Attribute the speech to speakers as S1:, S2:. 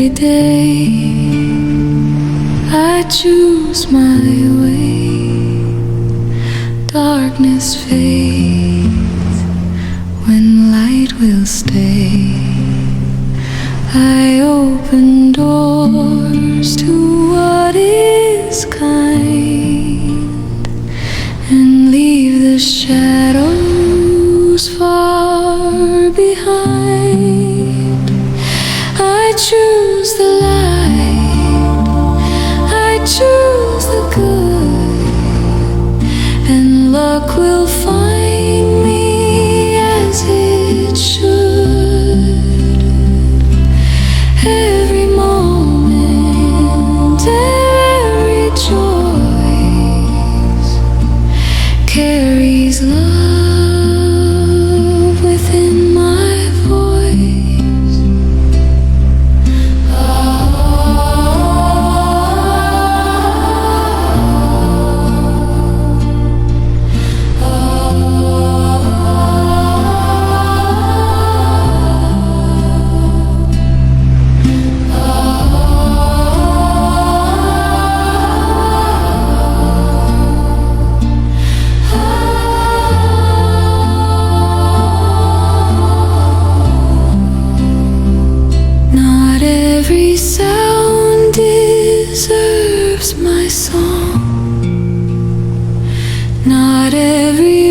S1: every day I choose my way. Darkness fades when light will stay. I open doors to what is kind and leave the shadows far behind. I choose the light, I choose the good, and luck will find me as it should. Every moment, every choice carries love within my voice. Not every sound deserves my song. Not every